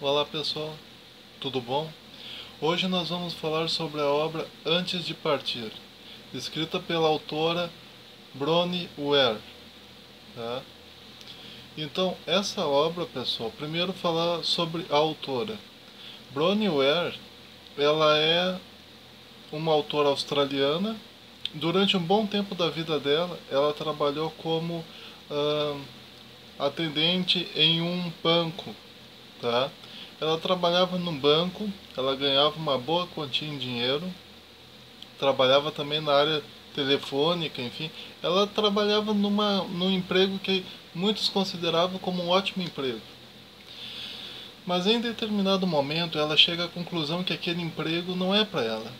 Olá pessoal, tudo bom? Hoje nós vamos falar sobre a obra Antes de Partir, escrita pela autora Bronnie Ware. Tá? Então, essa obra, pessoal, primeiro falar sobre a autora. Bronnie Ware, ela é uma autora australiana. Durante um bom tempo da vida dela, ela trabalhou como ah, atendente em um banco, tá? Ela trabalhava num banco, ela ganhava uma boa quantia em dinheiro, trabalhava também na área telefônica, enfim. Ela trabalhava num emprego que muitos consideravam como um ótimo emprego. Mas em determinado momento ela chega à conclusão que aquele emprego não é para ela.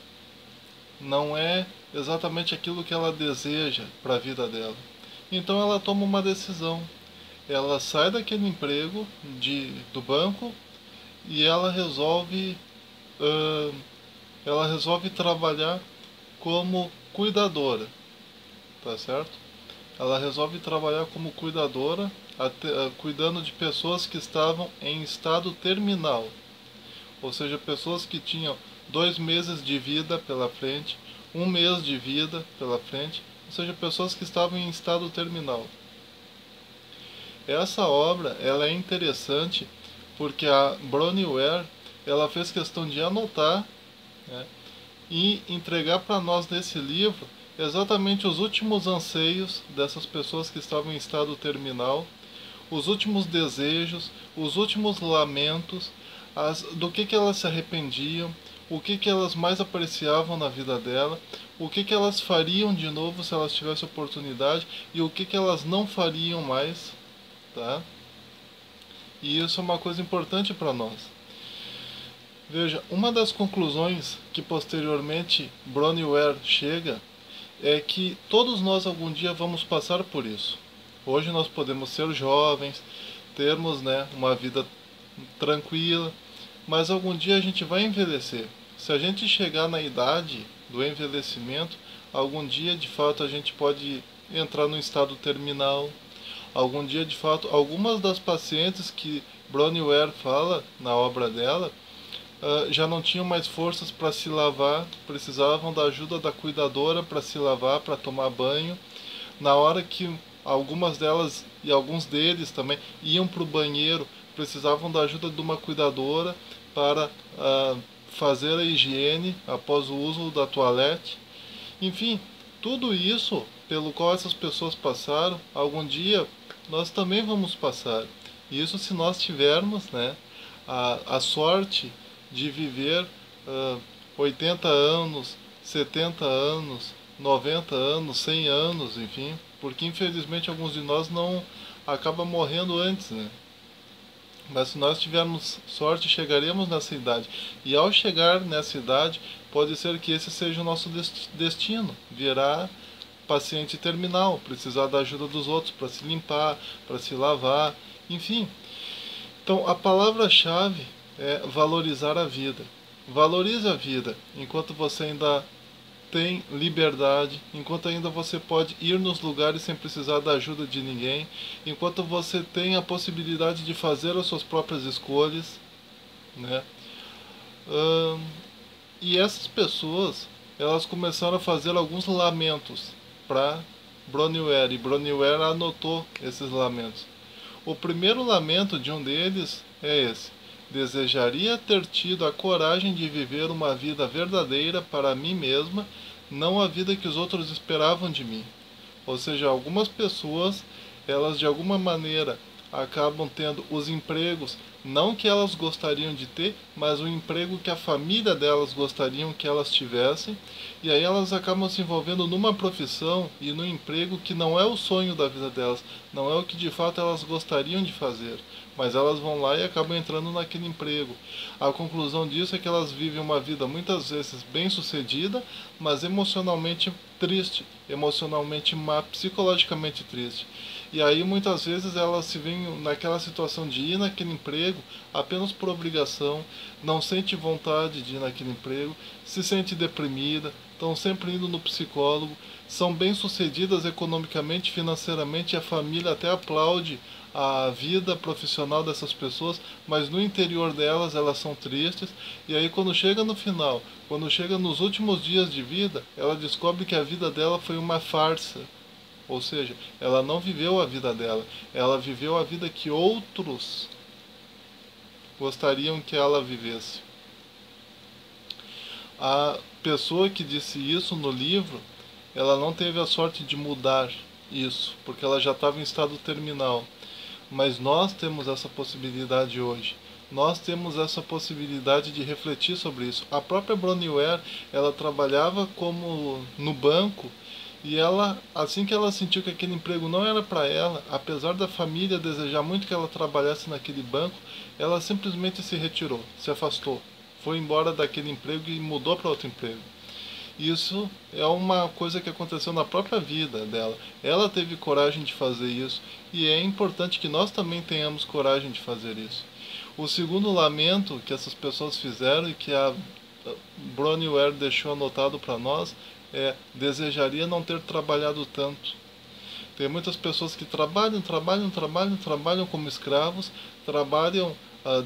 Não é exatamente aquilo que ela deseja para a vida dela. Então ela toma uma decisão. Ela sai daquele emprego do banco e uh, ela resolve trabalhar como cuidadora, tá certo? Ela resolve trabalhar como cuidadora, cuidando de pessoas que estavam em estado terminal, ou seja, pessoas que tinham 2 meses de vida pela frente, 1 mês de vida pela frente, ou seja, pessoas que estavam em estado terminal. Essa obra ela é interessante porque a Bronnie Ware ela fez questão de anotar, né, e entregar para nós nesse livro exatamente os últimos anseios dessas pessoas que estavam em estado terminal, os últimos desejos, os últimos lamentos, do que elas se arrependiam, o que elas mais apreciavam na vida dela, o que elas fariam de novo se elas tivessem oportunidade e o que elas não fariam mais, tá? E isso é uma coisa importante para nós. Veja, uma das conclusões que posteriormente Bronnie Ware chega é que todos nós algum dia vamos passar por isso. Hoje nós podemos ser jovens, termos, né, uma vida tranquila, mas algum dia a gente vai envelhecer. Se a gente chegar na idade do envelhecimento, algum dia de fato a gente pode entrar no estado terminal. Algum dia de fato, algumas das pacientes que Bronnie Ware fala na obra dela já não tinham mais forças para se lavar, precisavam da ajuda da cuidadora para se lavar, para tomar banho. Na hora que algumas delas e alguns deles também iam para o banheiro, precisavam da ajuda de uma cuidadora para fazer a higiene após o uso da toalete. Enfim, tudo isso pelo qual essas pessoas passaram, algum dia nós também vamos passar. Isso se nós tivermos, né, a sorte de viver 80 anos, 70 anos, 90 anos, 100 anos, enfim, porque infelizmente alguns de nós não acabam morrendo antes, né? Mas se nós tivermos sorte, chegaremos nessa idade. E ao chegar nessa idade, pode ser que esse seja o nosso destino, virar paciente terminal, precisar da ajuda dos outros para se limpar, para se lavar, enfim. Então, a palavra-chave é valorizar a vida. Valorize a vida enquanto você ainda tem liberdade, enquanto ainda você pode ir nos lugares sem precisar da ajuda de ninguém, enquanto você tem a possibilidade de fazer as suas próprias escolhas, né? E essas pessoas, elas começaram a fazer alguns lamentos para Bronnie Ware, e Bronnie Ware anotou esses lamentos. O primeiro lamento de um deles é esse: desejaria ter tido a coragem de viver uma vida verdadeira para mim mesma, não a vida que os outros esperavam de mim. Ou seja, algumas pessoas, elas de alguma maneira acabam tendo os empregos não que elas gostariam de ter, mas o emprego que a família delas gostariam que elas tivessem, e aí elas acabam se envolvendo numa profissão e num emprego que não é o sonho da vida delas, não é o que de fato elas gostariam de fazer, mas elas vão lá e acabam entrando naquele emprego. A conclusão disso é que elas vivem uma vida muitas vezes bem sucedida, mas emocionalmente triste, emocionalmente má, psicologicamente triste. E aí muitas vezes elas se veem naquela situação de ir naquele emprego apenas por obrigação, não sente vontade de ir naquele emprego, se sente deprimida, estão sempre indo no psicólogo, são bem-sucedidas economicamente, financeiramente, e a família até aplaude a vida profissional dessas pessoas, mas no interior delas elas são tristes, e aí quando chega no final, quando chega nos últimos dias de vida, ela descobre que a vida dela foi uma farsa. Ou seja, ela não viveu a vida dela, ela viveu a vida que outros gostariam que ela vivesse. A pessoa que disse isso no livro, ela não teve a sorte de mudar isso, porque ela já estava em estado terminal. Mas nós temos essa possibilidade hoje. Nós temos essa possibilidade de refletir sobre isso. A própria Bronnie Ware, ela trabalhava como no banco, e ela, assim que ela sentiu que aquele emprego não era para ela, apesar da família desejar muito que ela trabalhasse naquele banco, ela simplesmente se retirou, se afastou, foi embora daquele emprego e mudou para outro emprego. Isso é uma coisa que aconteceu na própria vida dela. Ela teve coragem de fazer isso, e é importante que nós também tenhamos coragem de fazer isso. O segundo lamento que essas pessoas fizeram e que a Bronnie Ware deixou anotado para nós é: desejaria não ter trabalhado tanto. Tem muitas pessoas que trabalham como escravos, trabalham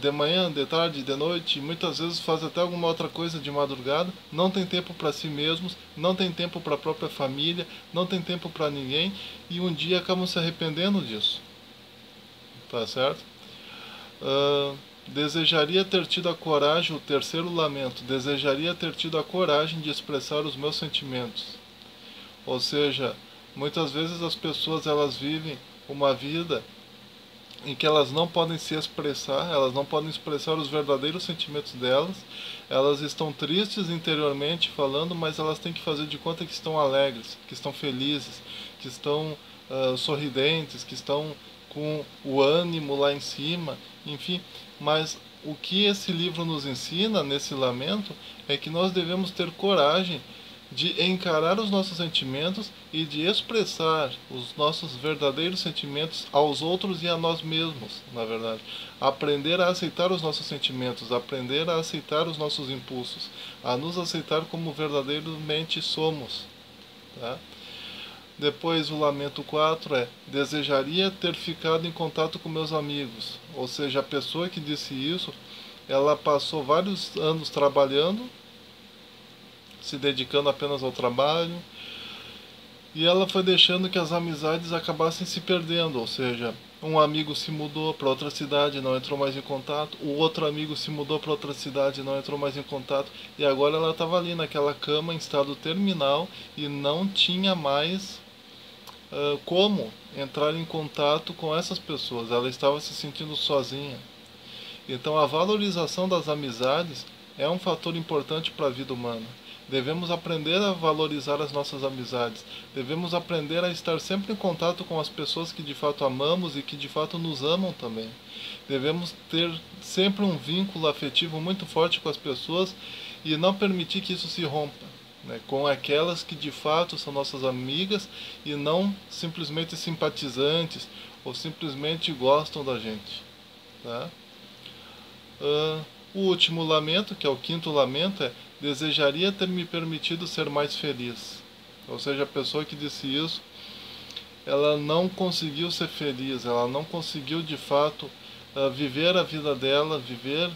de manhã, de tarde, de noite, e muitas vezes fazem até alguma outra coisa de madrugada, não tem tempo para si mesmos, não tem tempo para a própria família, não tem tempo para ninguém, e um dia acabam se arrependendo disso. Tá certo? Desejaria ter tido a coragem, o terceiro lamento, desejaria ter tido a coragem de expressar os meus sentimentos. Ou seja, muitas vezes as pessoas elas vivem uma vida em que elas não podem se expressar, elas não podem expressar os verdadeiros sentimentos delas, elas estão tristes interiormente falando, mas elas têm que fazer de conta que estão alegres, que estão felizes, que estão sorridentes, que estão com o ânimo lá em cima, enfim. Mas o que esse livro nos ensina nesse lamento é que nós devemos ter coragem de encarar os nossos sentimentos e de expressar os nossos verdadeiros sentimentos aos outros e a nós mesmos, na verdade. Aprender a aceitar os nossos sentimentos, aprender a aceitar os nossos impulsos, a nos aceitar como verdadeiramente somos. Tá? Depois o lamento 4 é: desejaria ter ficado em contato com meus amigos. Ou seja, a pessoa que disse isso, ela passou vários anos trabalhando, se dedicando apenas ao trabalho, e ela foi deixando que as amizades acabassem se perdendo. Ou seja, um amigo se mudou para outra cidade, não entrou mais em contato, o outro amigo se mudou para outra cidade, não entrou mais em contato, e agora ela estava ali naquela cama em estado terminal e não tinha mais como entrar em contato com essas pessoas. Ela estava se sentindo sozinha. Então a valorização das amizades é um fator importante para a vida humana. Devemos aprender a valorizar as nossas amizades. Devemos aprender a estar sempre em contato com as pessoas que de fato amamos e que de fato nos amam também. Devemos ter sempre um vínculo afetivo muito forte com as pessoas e não permitir que isso se rompa, né, com aquelas que de fato são nossas amigas e não simplesmente simpatizantes ou simplesmente gostam da gente. Tá? O último lamento, que é o quinto lamento, é: desejaria ter me permitido ser mais feliz. Ou seja, a pessoa que disse isso, ela não conseguiu ser feliz, ela não conseguiu de fato viver a vida dela, viver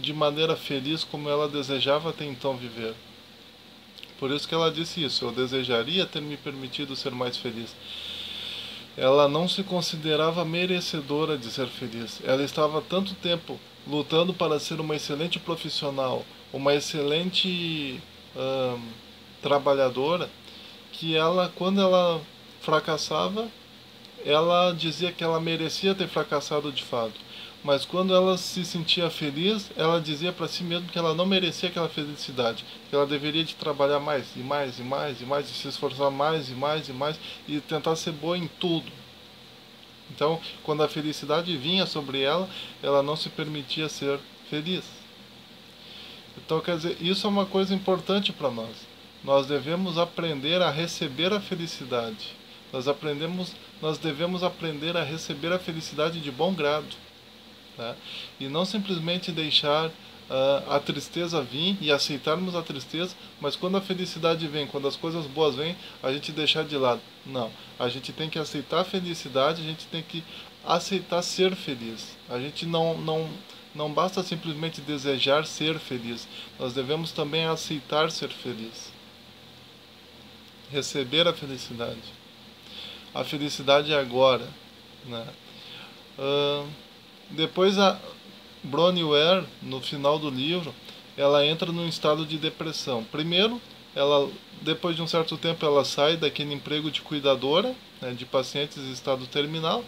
de maneira feliz como ela desejava até então viver. Por isso que ela disse isso: eu desejaria ter me permitido ser mais feliz. Ela não se considerava merecedora de ser feliz. Ela estava tanto tempo lutando para ser uma excelente profissional, uma excelente trabalhadora, que ela, quando ela fracassava, ela dizia que ela merecia ter fracassado de fato. Mas quando ela se sentia feliz, ela dizia para si mesma que ela não merecia aquela felicidade, que ela deveria de trabalhar mais e mais e mais e mais, e se esforçar mais e mais e mais, e tentar ser boa em tudo. Então, quando a felicidade vinha sobre ela, ela não se permitia ser feliz. Então, quer dizer, isso é uma coisa importante para nós. Nós devemos aprender a receber a felicidade. Nós devemos aprender a receber a felicidade de bom grado. Tá? E não simplesmente deixar a tristeza vir e aceitarmos a tristeza, mas quando a felicidade vem, quando as coisas boas vêm, a gente deixar de lado. Não, a gente tem que aceitar a felicidade, a gente tem que aceitar ser feliz. A gente não basta simplesmente desejar ser feliz, nós devemos também aceitar ser feliz. Receber a felicidade. A felicidade é agora, né? Depois a Bronnie Ware, no final do livro, ela entra num estado de depressão. Primeiro, depois de um certo tempo, ela sai daquele emprego de cuidadora, né, de pacientes em estado terminal,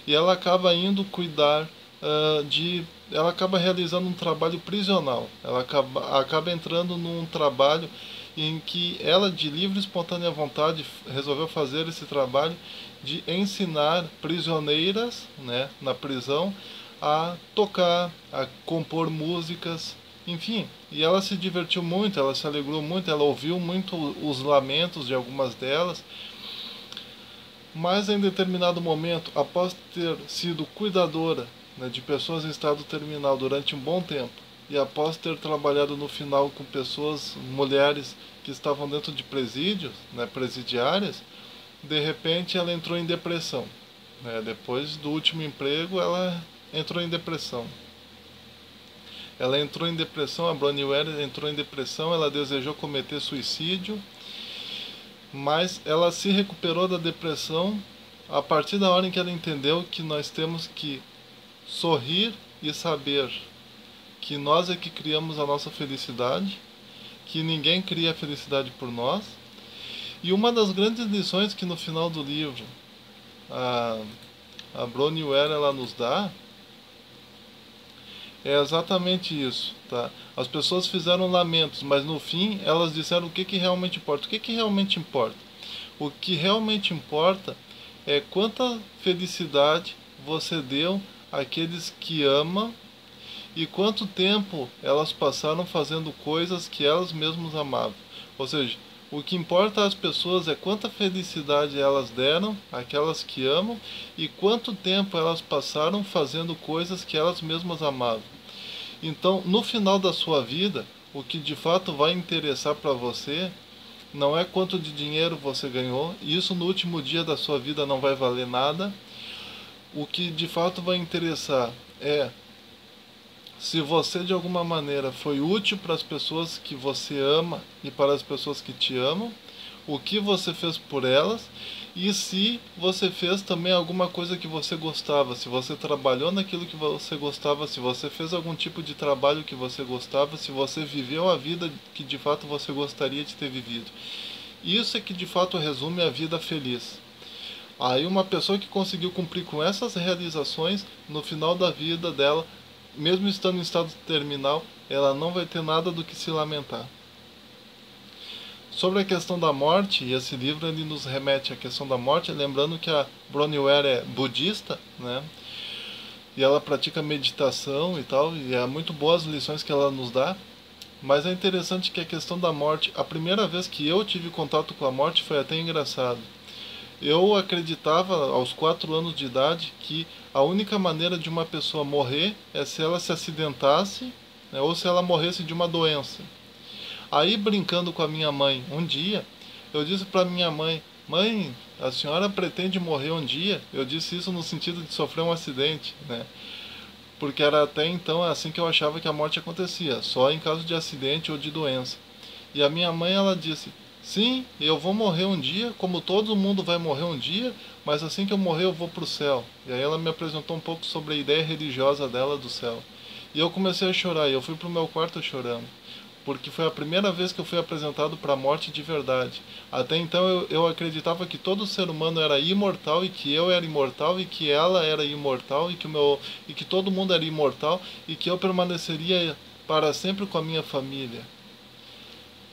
e ela acaba indo cuidar ela acaba realizando um trabalho prisional. Ela acaba entrando num trabalho em que ela, de livre e espontânea vontade, resolveu fazer esse trabalho de ensinar prisioneiras, né, na prisão, a tocar, a compor músicas, enfim. E ela se divertiu muito, ela se alegrou muito, ela ouviu muito os lamentos de algumas delas. Mas em determinado momento, após ter sido cuidadora, né, de pessoas em estado terminal durante um bom tempo, e após ter trabalhado no final com pessoas, mulheres que estavam dentro de presídios, né, presidiárias, de repente ela entrou em depressão. Né, depois do último emprego, ela entrou em depressão. Ela entrou em depressão, a Bronnie Ware entrou em depressão, ela desejou cometer suicídio, mas ela se recuperou da depressão a partir da hora em que ela entendeu que nós temos que sorrir e saber que nós é que criamos a nossa felicidade, que ninguém cria a felicidade por nós. E uma das grandes lições que no final do livro a Bronnie Ware ela nos dá é exatamente isso, tá? As pessoas fizeram lamentos, mas no fim elas disseram o que realmente importa. O que realmente importa? O que realmente importa é quanta felicidade você deu àqueles que amam e quanto tempo elas passaram fazendo coisas que elas mesmas amavam. Ou seja, o que importa às pessoas é quanta felicidade elas deram àquelas que amam e quanto tempo elas passaram fazendo coisas que elas mesmas amavam. Então, no final da sua vida, o que de fato vai interessar para você não é quanto de dinheiro você ganhou, e isso no último dia da sua vida não vai valer nada. O que de fato vai interessar é se você de alguma maneira foi útil para as pessoas que você ama e para as pessoas que te amam, o que você fez por elas e se você fez também alguma coisa que você gostava, se você trabalhou naquilo que você gostava, se você fez algum tipo de trabalho que você gostava, se você viveu a vida que de fato você gostaria de ter vivido. Isso é que de fato resume a vida feliz. Aí uma pessoa que conseguiu cumprir com essas realizações, no final da vida dela, mesmo estando em estado terminal, ela não vai ter nada do que se lamentar. Sobre a questão da morte, e esse livro ele nos remete à questão da morte, lembrando que a Bronnie Ware é budista, né? E ela pratica meditação e tal, e é muito boas as lições que ela nos dá. Mas é interessante que a questão da morte, a primeira vez que eu tive contato com a morte foi até engraçado. Eu acreditava, aos 4 anos de idade, que a única maneira de uma pessoa morrer é se ela se acidentasse, né, ou se ela morresse de uma doença. Aí, brincando com a minha mãe, um dia, eu disse para minha mãe, mãe, a senhora pretende morrer um dia? Eu disse isso no sentido de sofrer um acidente, né? Porque era até então assim que eu achava que a morte acontecia, só em caso de acidente ou de doença. E a minha mãe, ela disse, sim, eu vou morrer um dia, como todo mundo vai morrer um dia, mas assim que eu morrer eu vou para o céu. E aí ela me apresentou um pouco sobre a ideia religiosa dela do céu. E eu comecei a chorar, e eu fui para o meu quarto chorando. Porque foi a primeira vez que eu fui apresentado para a morte de verdade. Até então eu acreditava que todo ser humano era imortal, e que eu era imortal, e que ela era imortal, e que todo mundo era imortal, e que eu permaneceria para sempre com a minha família.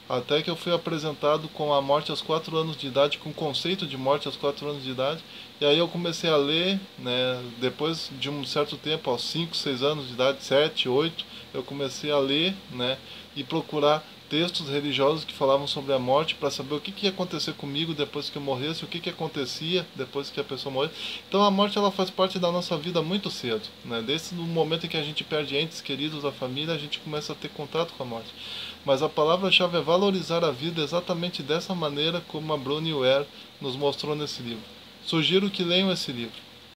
Até que eu fui apresentado com a morte aos 4 anos de idade, com o conceito de morte aos 4 anos de idade. E aí eu comecei a ler, né, depois de um certo tempo, aos 5, 6 anos de idade, 7, 8, eu comecei a ler, né, e procurar textos religiosos que falavam sobre a morte para saber o que ia acontecer comigo depois que eu morresse, o que acontecia depois que a pessoa morresse. Então a morte ela faz parte da nossa vida muito cedo, né? Desde o momento em que a gente perde entes queridos da família, a gente começa a ter contato com a morte. Mas a palavra-chave é valorizar a vida exatamente dessa maneira como a Bronnie Ware nos mostrou nesse livro. Sugiro que leiam esse livro.